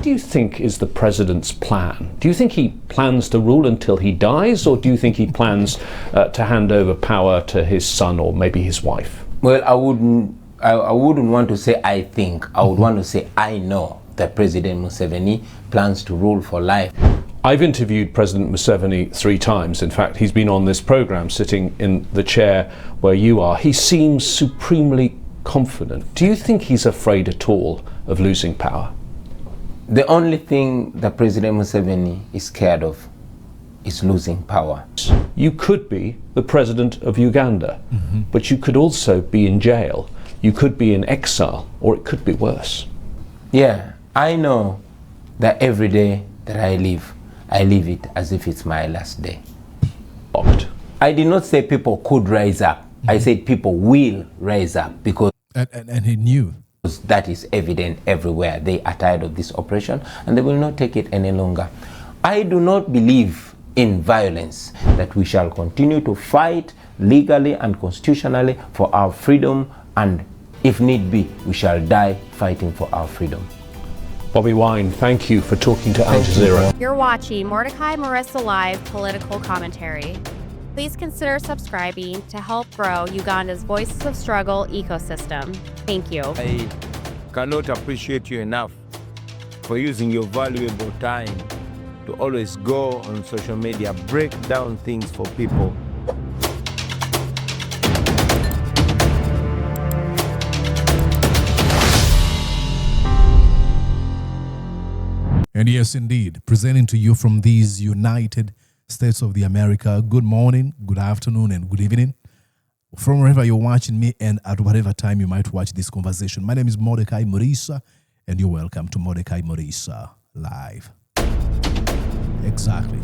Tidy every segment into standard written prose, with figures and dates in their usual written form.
What do you think is the president's plan? Do you think he plans to rule until he dies, or do you think he plans to hand over power to his son or maybe his wife? Well, I wouldn't want to say I think. I would want to say I know that President Museveni plans to rule for life. I've interviewed President Museveni 3 times. In fact, he's been on this program sitting in the chair where you are. He seems supremely confident. Do you think he's afraid at all of losing power? The only thing that President Museveni is scared of is losing power. You could be the president of Uganda, but you could also be in jail. You could be in exile, or it could be worse. Yeah, I know that every day that I live it as if it's my last day. I did not say people could rise up. I said people will rise up because and he knew. That is evident everywhere. They are tired of this oppression and they will not take it any longer. I do not believe in violence, that we shall continue to fight legally and constitutionally for our freedom, and if need be, we shall die fighting for our freedom. Bobi Wine, thank you for talking to Al Jazeera. You're watching Mordecai Marissa Live Political Commentary. Please consider subscribing to help grow Uganda's Voices of Struggle ecosystem. Thank you. I cannot appreciate you enough for using your valuable time to always go on social media, break down things for people. And yes, indeed, presenting to you from these United States of the America, good morning, good afternoon, and good evening. From wherever you're watching me and at whatever time you might watch this conversation. My name is Mordecai Marissa, and you're welcome to Mordecai Marissa Live. Exactly.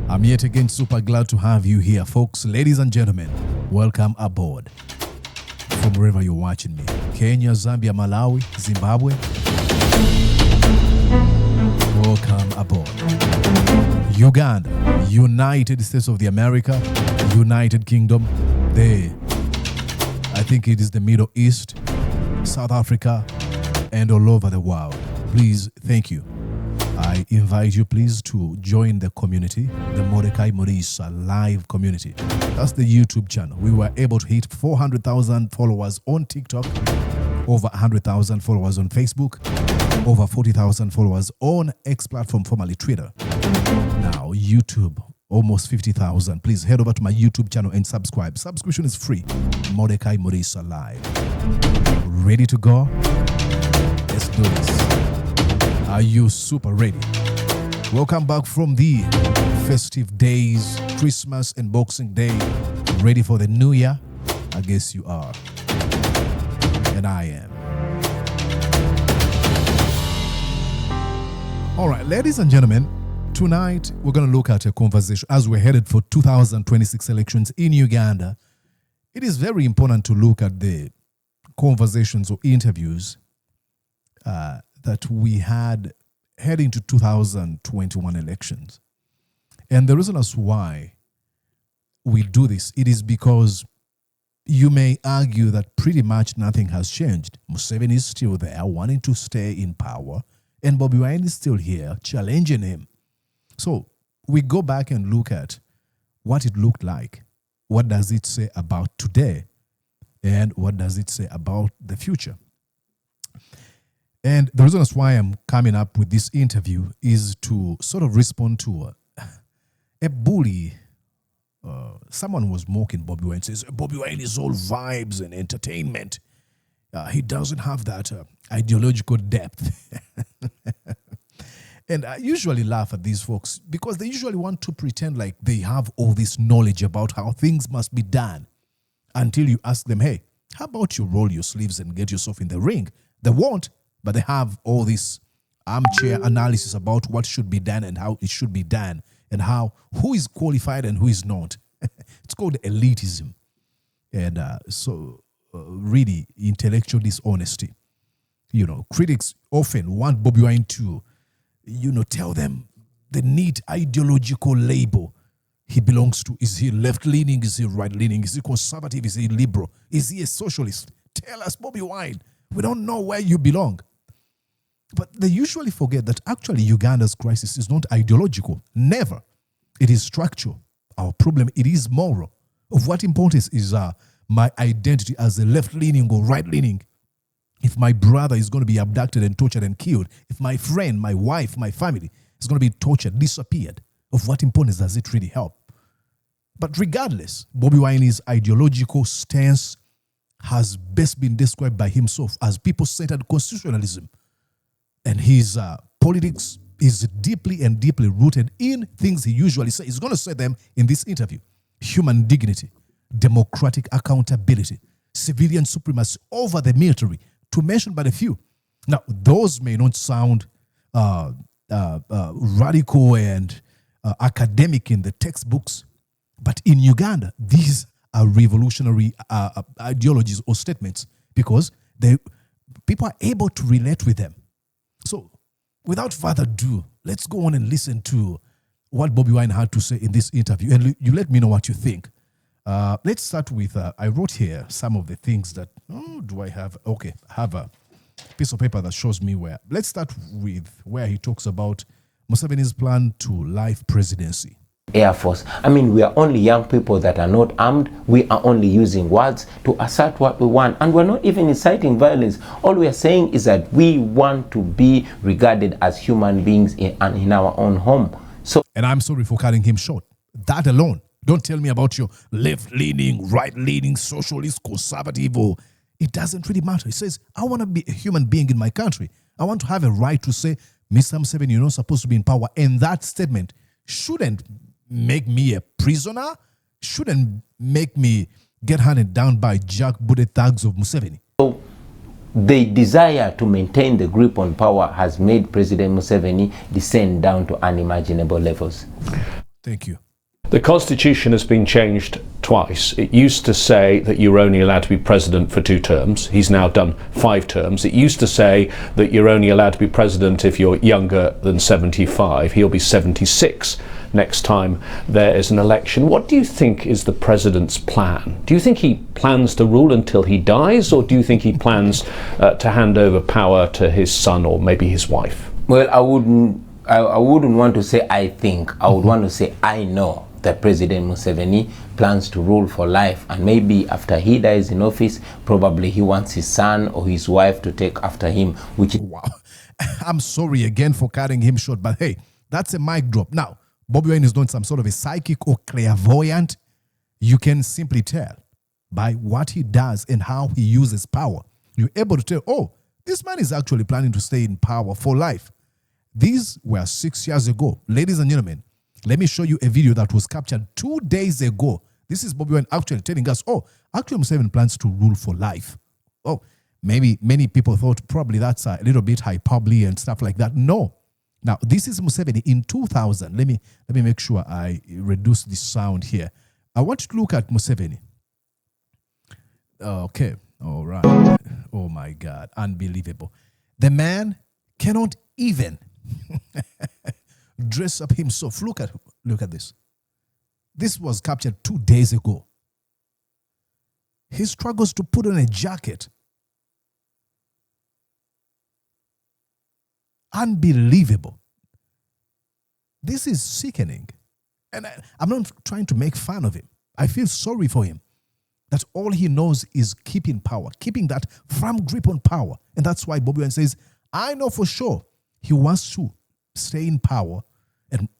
I'm yet again super glad to have you here, folks. Ladies and gentlemen, welcome aboard. From wherever you're watching me. Kenya, Zambia, Malawi, Zimbabwe. Welcome aboard. Uganda, United States of the America, United Kingdom. I think it is the Middle East, South Africa, and all over the world. Please, thank you. I invite you, please, to join the community, the Mordecai Marissa Live community. That's the YouTube channel. We were able to hit 400,000 followers on TikTok, over 100,000 followers on Facebook, over 40,000 followers on X platform, formerly Twitter. Now, YouTube, almost 50,000. Please head over to my YouTube channel and subscribe. Subscription is free. Mordecai Marissa Live. Ready to go? Let's do this. Are you super ready? Welcome back from the festive days, Christmas and Boxing Day. Ready for the new year? I guess you are. And I am. All right, ladies and gentlemen, tonight we're going to look at a conversation as we're headed for 2026 elections in Uganda. It is very important to look at the conversations or interviews that we had heading to 2021 elections. And the reason as why we do this, it is because you may argue that pretty much nothing has changed. Museveni is still there, wanting to stay in power, and Bobi Wine is still here, challenging him. So we go back and look at what it looked like. What does it say about today? And what does it say about the future? And the reason why I'm coming up with this interview is to sort of respond to a bully. Someone was mocking Bobi Wine, says, Bobi Wine is all vibes and entertainment. He doesn't have that ideological depth. And I usually laugh at these folks because they usually want to pretend like they have all this knowledge about how things must be done until you ask them, hey, how about you roll your sleeves and get yourself in the ring? They won't. But they have all this armchair analysis about what should be done and how it should be done and who is qualified and who is not. It's called elitism. And really intellectual dishonesty. You know, critics often want Bobi Wine to, tell them the neat ideological label he belongs to. Is he left-leaning? Is he right-leaning? Is he conservative? Is he liberal? Is he a socialist? Tell us, Bobi Wine. We don't know where you belong. But they usually forget that actually Uganda's crisis is not ideological. Never. It is structural. Our problem, it is moral. Of what importance is my identity as a left-leaning or right-leaning? If my brother is going to be abducted and tortured and killed, if my friend, my wife, my family is going to be tortured, disappeared, of what importance does it really help? But regardless, Bobi Wine's ideological stance has best been described by himself as people-centered constitutionalism. And his politics is deeply and deeply rooted in things he usually says. He's going to say them in this interview. Human dignity, democratic accountability, civilian supremacy over the military, to mention but a few. Now, those may not sound radical and academic in the textbooks, but in Uganda, these are revolutionary ideologies or statements because people are able to relate with them. So, without further ado, let's go on and listen to what Bobi Wine had to say in this interview, and you let me know what you think. Let's start with, I wrote here some of the things that, do I have? Okay, I have a piece of paper that shows me where. Let's start with where he talks about Museveni's plan to life presidency. Air Force. I mean, we are only young people that are not armed. We are only using words to assert what we want. And we're not even inciting violence. All we are saying is that we want to be regarded as human beings in our own home. So, and I'm sorry for cutting him short. That alone. Don't tell me about your left-leaning, right-leaning, socialist, conservative, or it doesn't really matter. He says, I want to be a human being in my country. I want to have a right to say, Mr. Museveni, you're not supposed to be in power. And that statement shouldn't make me a prisoner, shouldn't make me get handed down by jackbooted thugs of Museveni. So the desire to maintain the grip on power has made President Museveni descend down to unimaginable levels. Thank you. The constitution has been changed twice. It used to say that you were only allowed to be president for 2 terms. He's now done 5 terms. It used to say that you're only allowed to be president if you're younger than 75. He'll be 76 next time there is an election. What do you think is the president's plan? Do you think he plans to rule until he dies, or do you think he plans to hand over power to his son or maybe his wife? Well, I wouldn't want to say I think. I would want to say I know that President Museveni plans to rule for life, and maybe after he dies in office, probably he wants his son or his wife to take after him, which is... Wow. I'm sorry again for cutting him short, but hey, that's a mic drop. Now, Bobi Wine is not some sort of a psychic or clairvoyant. You can simply tell by what he does and how he uses power. You're able to tell, oh, this man is actually planning to stay in power for life. These were 6 years ago. Ladies and gentlemen, let me show you a video that was captured 2 days ago. This is Bobi Wine actually telling us, oh, actually Museveni plans to rule for life. Oh, maybe many people thought probably that's a little bit hyperbole and stuff like that. No. Now, this is Museveni in 2000. Let me make sure I reduce the sound here. I want you to look at Museveni. Okay. All right. Oh, my God. Unbelievable. The man cannot even dress up himself. Look at this. This was captured 2 days ago. He struggles to put on a jacket. Unbelievable. This is sickening. And I'm not trying to make fun of him. I feel sorry for him. That all he knows is keeping power, keeping that firm grip on power. And that's why Bobi Wine says, I know for sure he wants to stay in power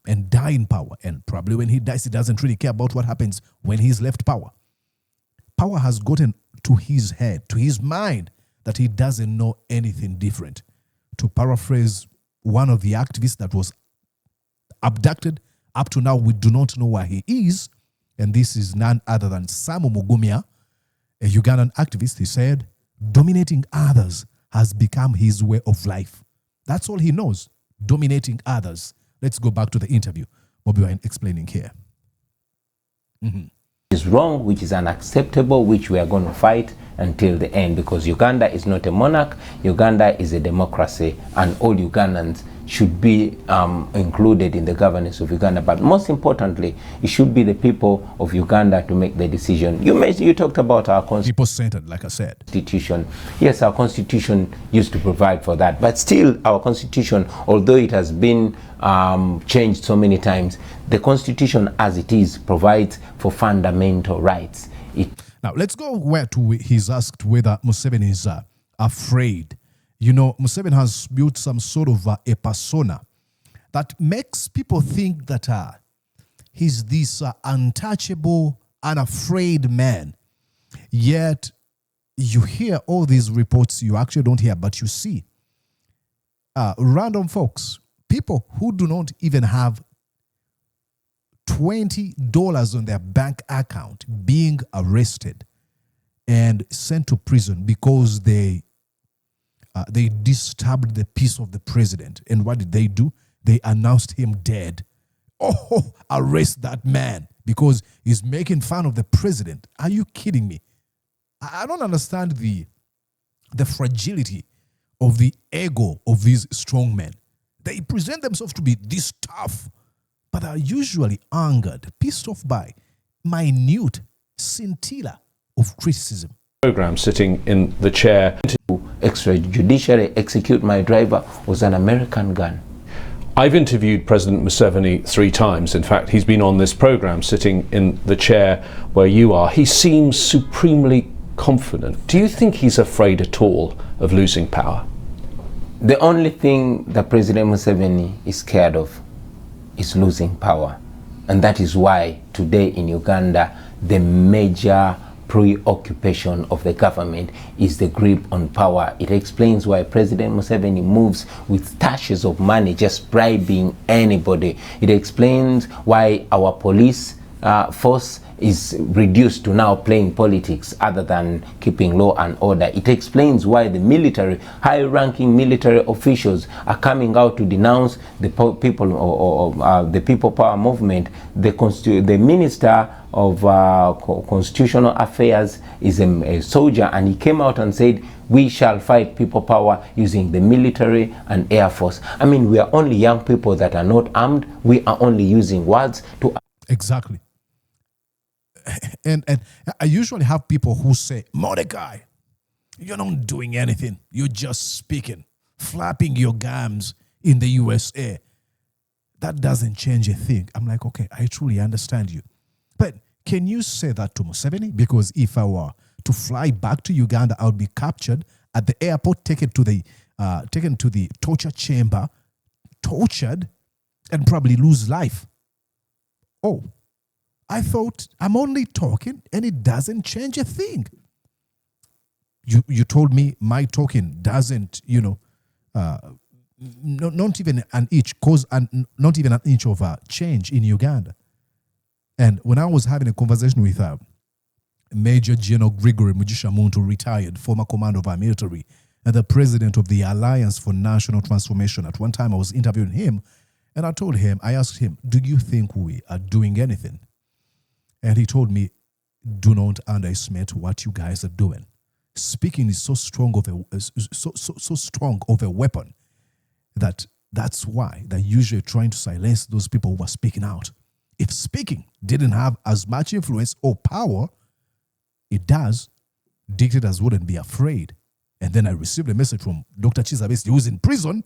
and die in power. And probably when he dies, he doesn't really care about what happens when he's left power. Power has gotten to his head, to his mind, that he doesn't know anything different. To paraphrase one of the activists that was abducted, up to now we do not know where he is. And this is none other than Samu Mugumya, a Ugandan activist. He said, dominating others has become his way of life. That's all he knows, dominating others. Let's go back to the interview. Bobi Wine explaining here. is wrong, which is unacceptable, which we are going to fight until the end, because Uganda is not a monarch, Uganda is a democracy, and all Ugandans should be included in the governance of Uganda. But most importantly, it should be the people of Uganda to make the decision. You talked about our people-centered, like I said. Constitution. Yes, our constitution used to provide for that, but still our constitution, although it has been changed so many times, the constitution as it is provides for fundamental rights. Now let's go where to he's asked whether Museveni is afraid. You know, Museveni has built some sort of a persona that makes people think that he's this untouchable, unafraid man. Yet you hear all these reports, you actually don't hear, but you see random folks, people who do not even have $20 on their bank account being arrested and sent to prison because they disturbed the peace of the president. And what did they do? They announced him dead. Oh, arrest that man because he's making fun of the president. Are you kidding me? I don't understand the fragility of the ego of these strong men. They present themselves to be this tough, but are usually angered, pissed off by minute scintilla of criticism. Program sitting in the chair To extrajudicially execute my driver was an American gun. I've interviewed President Museveni 3 times. In fact, he's been on this program sitting in the chair where you are. He seems supremely confident. Do you think he's afraid at all of losing power? The only thing that President Museveni is scared of is losing power. And that is why today in Uganda, the major preoccupation of the government is the grip on power. It explains why President Museveni moves with stashes of money, just bribing anybody. It explains why our police force is reduced to now playing politics other than keeping law and order. It explains why the military, high-ranking military officials are coming out to denounce the people or the People Power movement. The Minister of Constitutional Affairs is a soldier, and he came out and said, we shall fight people power using the military and air force. I mean, we are only young people that are not armed. We are only using words to... Exactly. And I usually have people who say, Mordecai, you're not doing anything. You're just speaking, flapping your gums in the USA. That doesn't change a thing. I'm like, okay, I truly understand you. But can you say that to Museveni? Because if I were to fly back to Uganda, I would be captured at the airport, taken to the torture chamber, tortured, and probably lose life. Oh, I thought I'm only talking and it doesn't change a thing. You told me my talking doesn't, not even an inch, cause not even an inch of change in Uganda. And when I was having a conversation with Major General Gregory Mugisha Muntu, retired, former commander of our military, and the president of the Alliance for National Transformation, at one time I was interviewing him, and I asked him, do you think we are doing anything? And he told me, do not underestimate what you guys are doing. Speaking is so strong of a weapon that's why they're usually trying to silence those people who are speaking out. If speaking didn't have as much influence or power, it does, dictators wouldn't be afraid. And then I received a message from Dr. Chizabesi, who's in prison,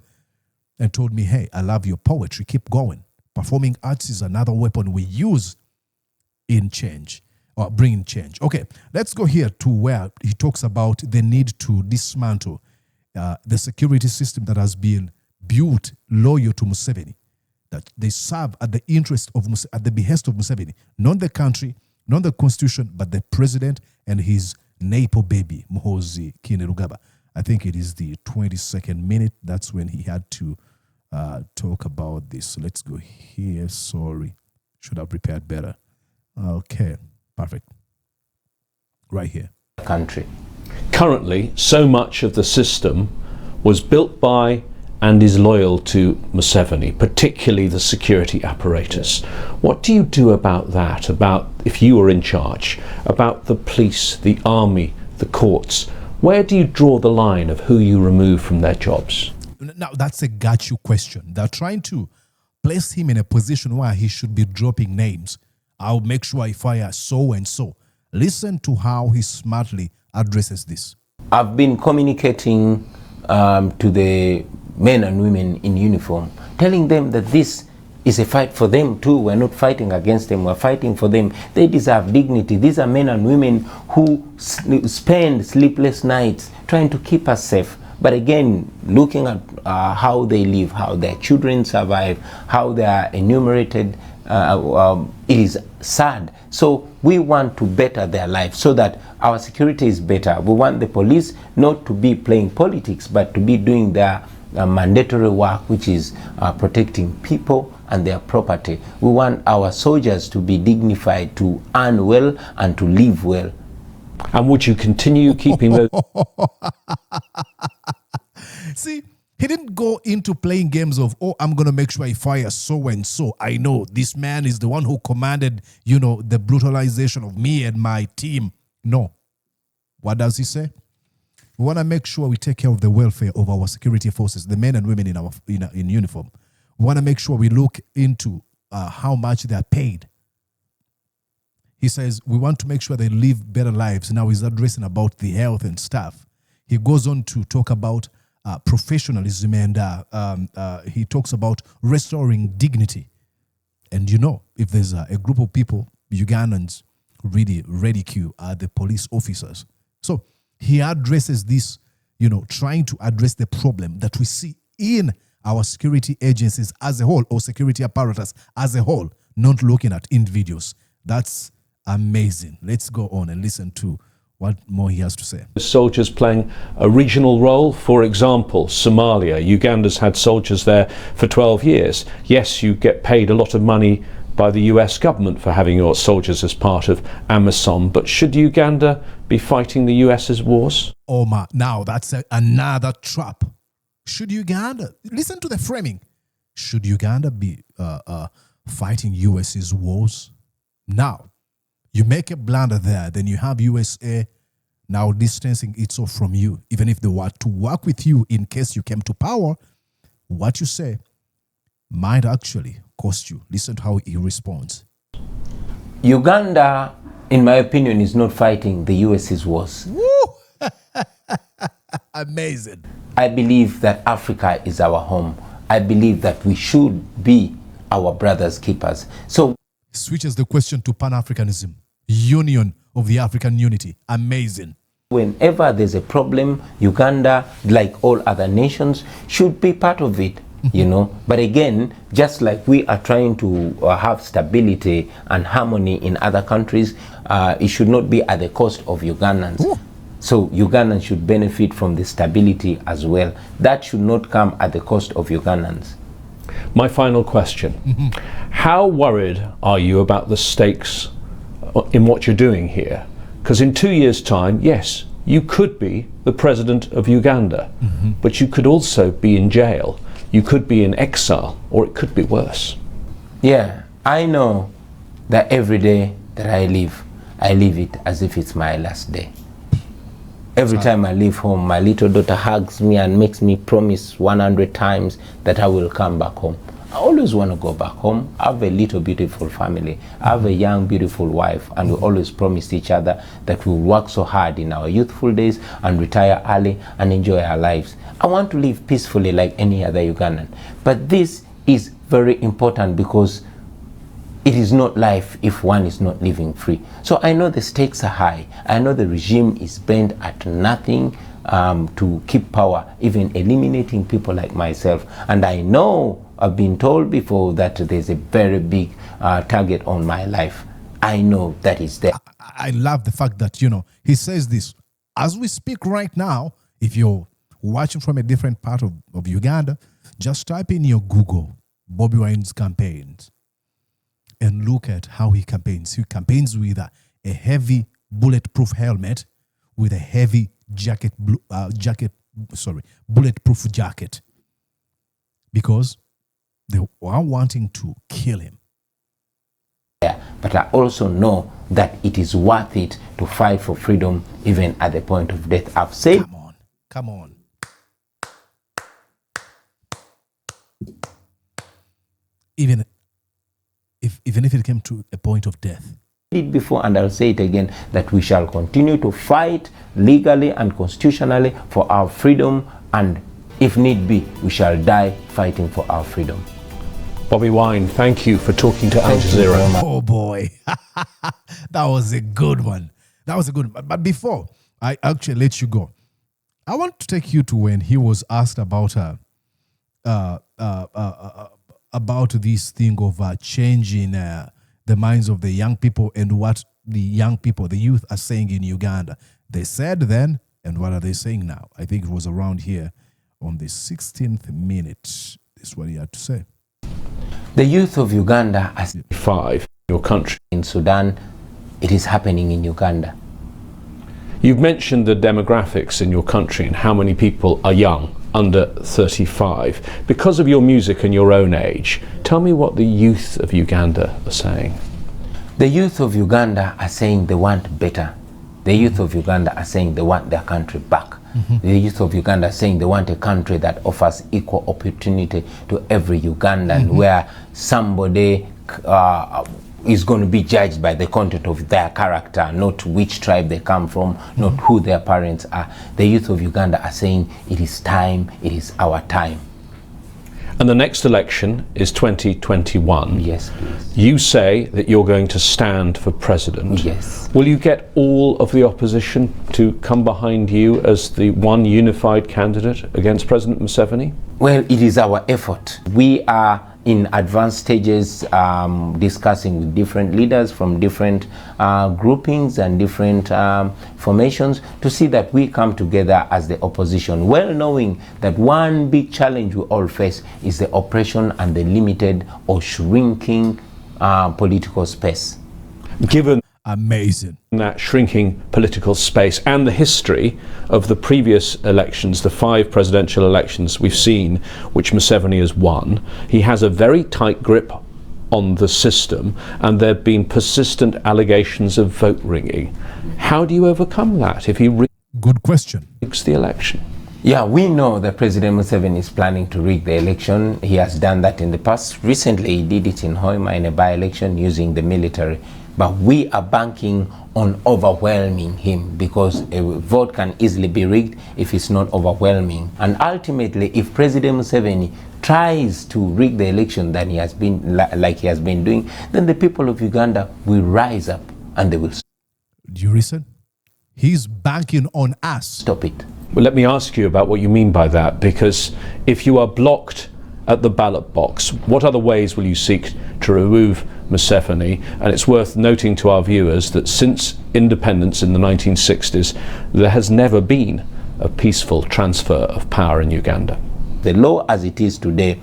and told me, hey, I love your poetry, keep going. Performing arts is another weapon we use in change or bringing change. Okay, let's go here to where he talks about the need to dismantle the security system that has been built loyal to Museveni, that they serve at the interest of at the behest of Museveni, not the country, not the constitution, but the president and his Napo baby, Muhoozi Kainerugaba. I think it is the 22nd minute. That's when he had to talk about this. So let's go here. Sorry, should have prepared better. Okay, perfect. Right here. Country. Currently, so much of the system was built by and is loyal to Museveni, particularly the security apparatus. What do you do about that, about if you were in charge, about the police, the army, the courts? Where do you draw the line of who you remove from their jobs? Now, that's a got you question. They're trying to place him in a position where he should be dropping names. I'll make sure I fire so and so. Listen to how he smartly addresses this. I've been communicating to the men and women in uniform, telling them that this is a fight for them too. We're not fighting against them, we're fighting for them. They deserve dignity. These are men and women who spend sleepless nights trying to keep us safe. But again, looking at how they live, how their children survive, how they are enumerated, it is sad. So we want to better their lives so that our security is better. We want the police not to be playing politics, but to be doing their mandatory work, which is protecting people and their property. We want our soldiers to be dignified, to earn well and to live well. And would you continue keeping those? See, he didn't go into playing games of, oh, I'm going to make sure I fire so and so. I know this man is the one who commanded, the brutalization of me and my team. No. What does he say? We want to make sure we take care of the welfare of our security forces, the men and women in uniform. We want to make sure we look into how much they are paid. He says, we want to make sure they live better lives. Now he's addressing about the health and stuff. He goes on to talk about professionalism and he talks about restoring dignity. And if there's a group of people, Ugandans, really ridicule the police officers. So he addresses this, trying to address the problem that we see in our security agencies as a whole or security apparatus as a whole, not looking at individuals. That's amazing. Let's go on and listen to what more he has to say. Soldiers playing a regional role, for example, Somalia. Uganda's had soldiers there for 12 years. Yes, you get paid a lot of money by the US government for having your soldiers as part of AMISOM, but should Uganda be fighting the US's wars? Omar, now that's another trap. Should Uganda, listen to the framing, should Uganda be fighting US's wars? Now, you make a blunder there, then you have USA now distancing itself from you. Even if they were to work with you in case you came to power, what you say might actually cost you. Listen to how he responds. Uganda, in my opinion, is not fighting the US's wars. Woo! Amazing. I believe that Africa is our home. I believe that we should be our brothers' keepers. So switches the question to Pan-Africanism, union of the African unity. Amazing. Whenever there's a problem, Uganda, like all other nations, should be part of it, But again, just like we are trying to have stability and harmony in other countries, it should not be at the cost of Ugandans. Ooh. So Ugandans should benefit from the stability as well. That should not come at the cost of Ugandans. My final question. How worried are you about the stakes in what you're doing here? Because in 2 years' time, yes, you could be the president of Uganda, but you could also be in jail. You could be in exile, or it could be worse. Yeah, I know that every day that I live it as if it's my last day. Every time I leave home, my little daughter hugs me and makes me promise 100 times that I will come back home. I always want to go back home. I have a little beautiful family. I have a young beautiful wife, and we always promised each other that we will work so hard in our youthful days and retire early and enjoy our lives. I want to live peacefully like any other Ugandan. But this is very important because it is not life if one is not living free. So I know the stakes are high. I know the regime is bent at nothing to keep power, even eliminating people like myself. And I know, I've been told before, that there's a very big target on my life. I know that is there. I love the fact that, he says this. As we speak right now, if you're watching from a different part of Uganda, just type in your Google, Bobi Wine's campaigns, and look at how he campaigns. He campaigns with a heavy bulletproof helmet, with a heavy bulletproof jacket, because they are wanting to kill him. But I also know that it is worth it to fight for freedom even at the point of death. I've said... Come on. Even if it came to a point of death. It before, and I'll say it again, that we shall continue to fight legally and constitutionally for our freedom, and if need be, we shall die fighting for our freedom. Bobi Wine, thank you for talking to Al Jazeera. Oh boy, that was a good one. But before I actually let you go, I want to take you to when he was asked about this thing of changing the minds of the young people and what the young people, the youth, are saying in Uganda. They said then, and what are they saying now? I think it was around here on the 16th minute. This is what he had to say. The youth of Uganda are 5, your country. in Sudan. It is happening in Uganda. You've mentioned the demographics in your country and how many people are young, under 35. Because of your music and your own age, tell me what the youth of Uganda are saying. The youth of Uganda are saying they want better. The youth of Uganda are saying they want their country back. The youth of Uganda are saying they want a country that offers equal opportunity to every Ugandan, where somebody is going to be judged by the content of their character, not which tribe they come from, not who their parents are. The youth of Uganda are saying it is time, it is our time. And the next election is 2021. Yes, please. You say that you're going to stand for president. Yes. Will you get all of the opposition to come behind you as the one unified candidate against President Museveni? Well, it is our effort. We are in advanced stages discussing with different leaders from different groupings and different formations to see that we come together as the opposition, well knowing that one big challenge we all face is the oppression and the limited or shrinking political space. Given Amazing. that shrinking political space and the history of the previous elections, the 5 presidential elections we've seen, which Museveni has won, he has a very tight grip on the system, and there have been persistent allegations of vote rigging. How do you overcome that if he Good question. rigs the election? Yeah, we know that President Museveni is planning to rig the election. He has done that in the past. Recently, he did it in Hoima in a by-election using the military. But we are banking on overwhelming him, because a vote can easily be rigged if it's not overwhelming. And ultimately, if President Museveni tries to rig the election than he has been, like he has been doing, then the people of Uganda will rise up and they will Do you listen? He's banking on us. stop it. Well, let me ask you about what you mean by that, because if you are blocked at the ballot box, what other ways will you seek to remove Museveni? And it's worth noting to our viewers that since independence in the 1960s, there has never been a peaceful transfer of power in Uganda. The law as it is today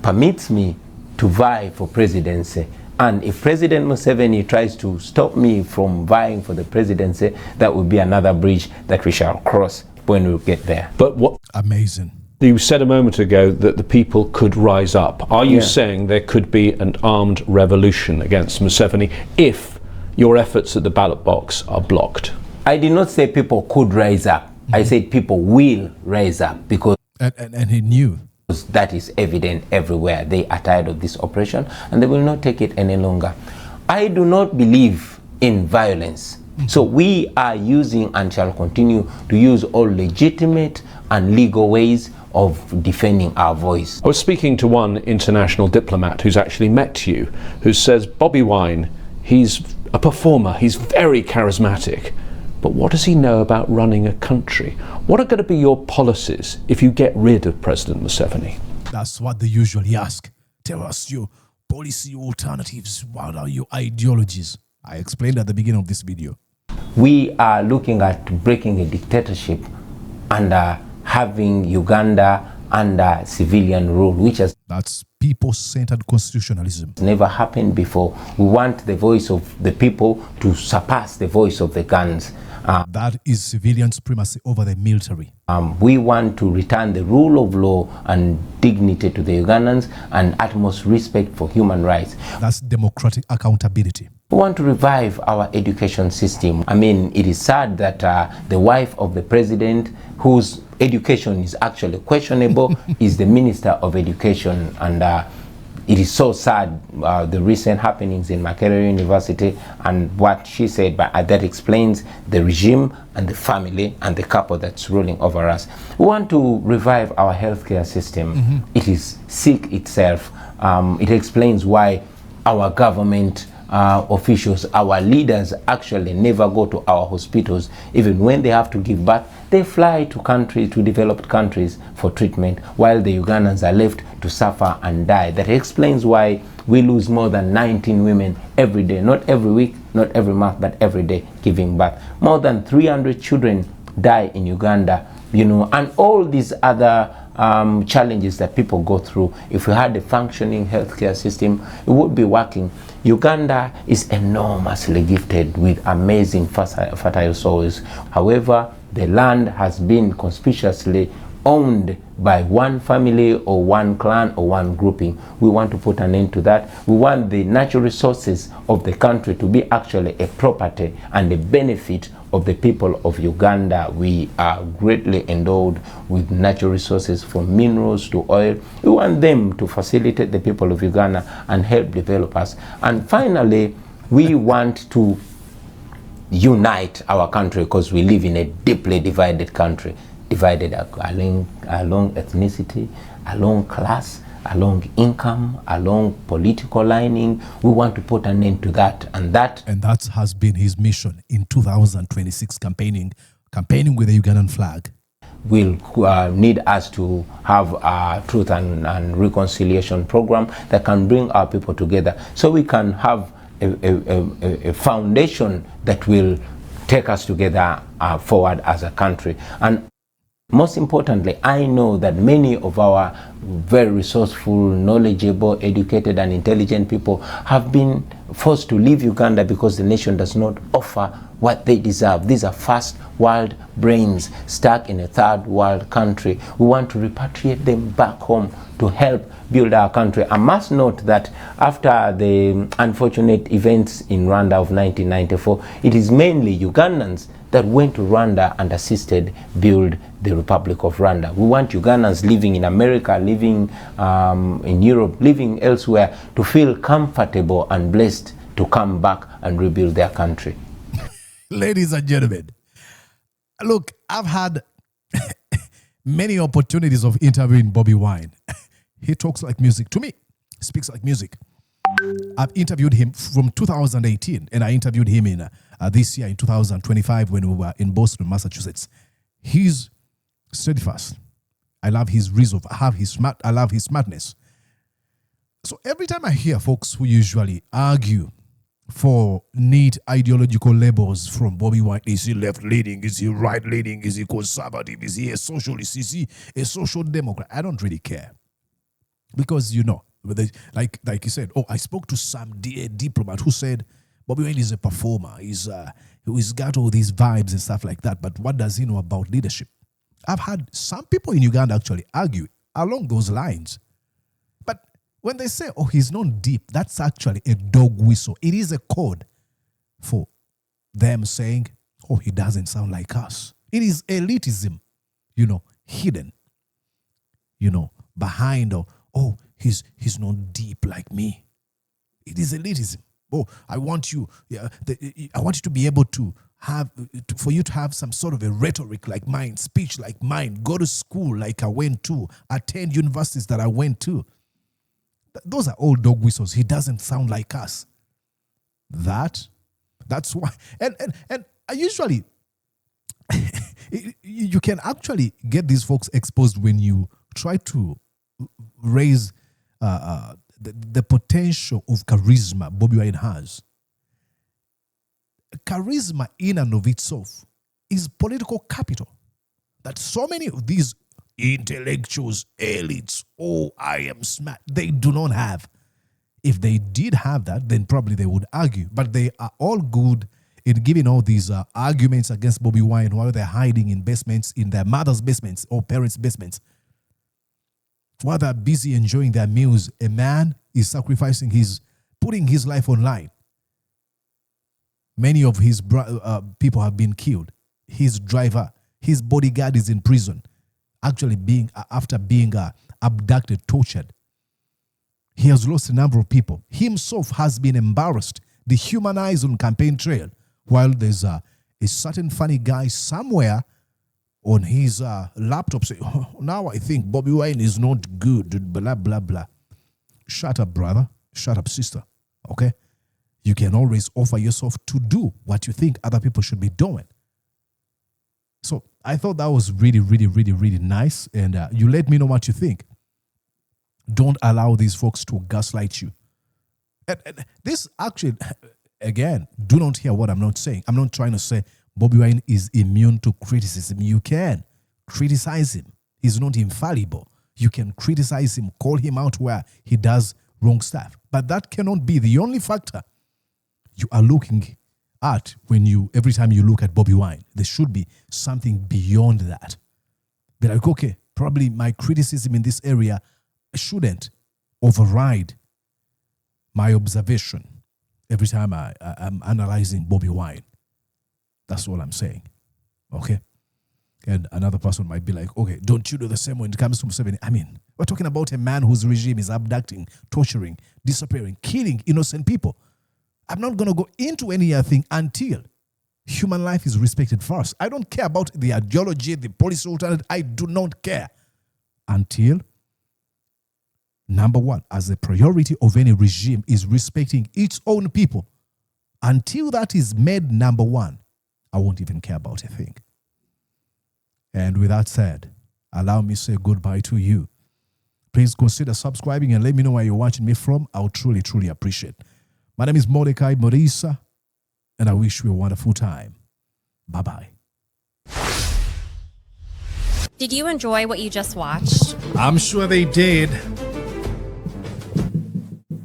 permits me to vie for presidency. And if President Museveni tries to stop me from vying for the presidency, that will be another bridge that we shall cross when we get there. But what Amazing. you said a moment ago, that the people could rise up. Are you saying there could be an armed revolution against Museveni if your efforts at the ballot box are blocked? I did not say people could rise up. I said people will rise up, because And he knew. that is evident everywhere. They are tired of this oppression and they will not take it any longer. I do not believe in violence. So we are using and shall continue to use all legitimate and legal ways of defending our voice. I was speaking to one international diplomat who's actually met you, who says Bobi Wine, he's a performer, he's very charismatic, but what does he know about running a country? What are going to be your policies if you get rid of President Museveni? That's what they usually ask. Tell us your policy alternatives. What are your ideologies? I explained at the beginning of this video. We are looking at breaking a dictatorship and having Uganda under civilian rule, which has That's people-centered constitutionalism. never happened before. We want the voice of the people to surpass the voice of the guns. That is civilian supremacy over the military. We want to return the rule of law and dignity to the Ugandans and utmost respect for human rights. That's democratic accountability. We want to revive our education system. I mean, it is sad that the wife of the president, whose education is actually questionable, is the Minister of Education. And it is so sad, the recent happenings in Makerere University and what she said, but that explains the regime and the family and the couple that's ruling over us. We want to revive our healthcare system. It is sick itself. It explains why our government officials, our leaders actually never go to our hospitals. Even when they have to give birth, they fly to developed countries for treatment, while the Ugandans are left to suffer and die. That explains why we lose more than 19 women every day, not every week, not every month, but every day giving birth. More than 300 children die in Uganda, you know, and all these other challenges that people go through. If we had a functioning healthcare system, it would be working. Uganda is enormously gifted with amazing fertile soils. However, the land has been conspicuously owned by one family or one clan or one grouping. We want to put an end to that. We want the natural resources of the country to be actually a property and a benefit of the people of Uganda. We are greatly endowed with natural resources, from minerals to oil. We want them to facilitate the people of Uganda and help develop us. And finally, we want to unite our country, because we live in a deeply divided country, divided along ethnicity, along class, along income, along political lining. We want to put an end to that. And that has been his mission in 2026, campaigning with the Ugandan flag. Will need us to have a truth and reconciliation program that can bring our people together, so we can have a foundation that will take us together forward as a country. And most importantly, I know that many of our very resourceful, knowledgeable, educated and intelligent people have been forced to leave Uganda because the nation does not offer what they deserve. These are first world brains stuck in a third world country. We want to repatriate them back home to help build our country. I must note that after the unfortunate events in Rwanda of 1994, it is mainly Ugandans that went to Rwanda and assisted build the Republic of Rwanda. We want Ugandans living in America, living in Europe, living elsewhere to feel comfortable and blessed to come back and rebuild their country. Ladies and gentlemen, look, I've had many opportunities of interviewing Bobi Wine. He talks like music to me, speaks like music. I've interviewed him from 2018, and I interviewed him in this year in 2025 when we were in Boston, Massachusetts. He's steadfast. I love his resolve. I love his smartness. So every time I hear folks who usually argue for neat ideological labels from Bobi Wine, is he left-leaning, is he right-leaning, is he conservative, is he a socialist, is he a social democrat? I don't really care. Because, you know, like you said, I spoke to some diplomat who said Bobi Wine is a performer. He's got all these vibes and stuff like that. But what does he know about leadership? I've had some people in Uganda actually argue along those lines. But when they say, he's not deep, that's actually a dog whistle. It is a code for them saying, he doesn't sound like us. It is elitism, hidden, behind, he's not deep like me. It is elitism. I want you to be able to for you to have some sort of a rhetoric like mine, speech like mine, go to school like I went to, attend universities that I went to. Those are all dog whistles. He doesn't sound like us. That's why. And I usually, you can actually get these folks exposed when you try to raise the potential of charisma Bobi Wine has. Charisma in and of itself is political capital that so many of these intellectuals, elites, I am smart, they do not have. If they did have that, then probably they would argue. But they are all good in giving all these arguments against Bobi Wine while they're hiding in basements, in their mother's basements or parents' basements. While they're busy enjoying their meals, a man is sacrificing putting his life online. Many of his people have been killed. His driver, his bodyguard is in prison, actually after being abducted, tortured. He has lost a number of people. He himself has been embarrassed, dehumanized on campaign trail, while there's a certain funny guy somewhere on his laptop saying, oh, now I think Bobi Wine is not good, blah, blah, blah. Shut up, brother. Shut up, sister. Okay? You can always offer yourself to do what you think other people should be doing. So I thought that was really, really, really, really nice. And you let me know what you think. Don't allow these folks to gaslight you. And this actually, again, do not hear what I'm not saying. I'm not trying to say Bobi Wine is immune to criticism. You can criticize him. He's not infallible. You can criticize him, call him out where he does wrong stuff. But that cannot be the only factor you are looking at every time you look at Bobi Wine. There should be something beyond that. Be like, okay, probably my criticism in this area shouldn't override my observation every time I'm analyzing Bobi Wine. That's all I'm saying. Okay? And another person might be like, okay, don't you do the same when it comes to Museveni? I mean, we're talking about a man whose regime is abducting, torturing, disappearing, killing innocent people. I'm not going to go into any other thing until human life is respected first. I don't care about the ideology, the policy alternative. I do not care until, number one, as the priority of any regime is respecting its own people. Until that is made number one, I won't even care about a thing. And with that said, allow me to say goodbye to you. Please consider subscribing and let me know where you're watching me from. I would truly, truly appreciate it. My name is Mordecai Morisa, and I wish you a wonderful time. Bye-bye. Did you enjoy what you just watched? I'm sure they did.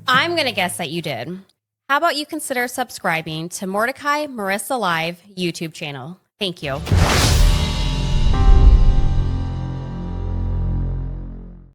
I'm going to guess that you did. How about you consider subscribing to Mordecai Marissa Live YouTube channel? Thank you.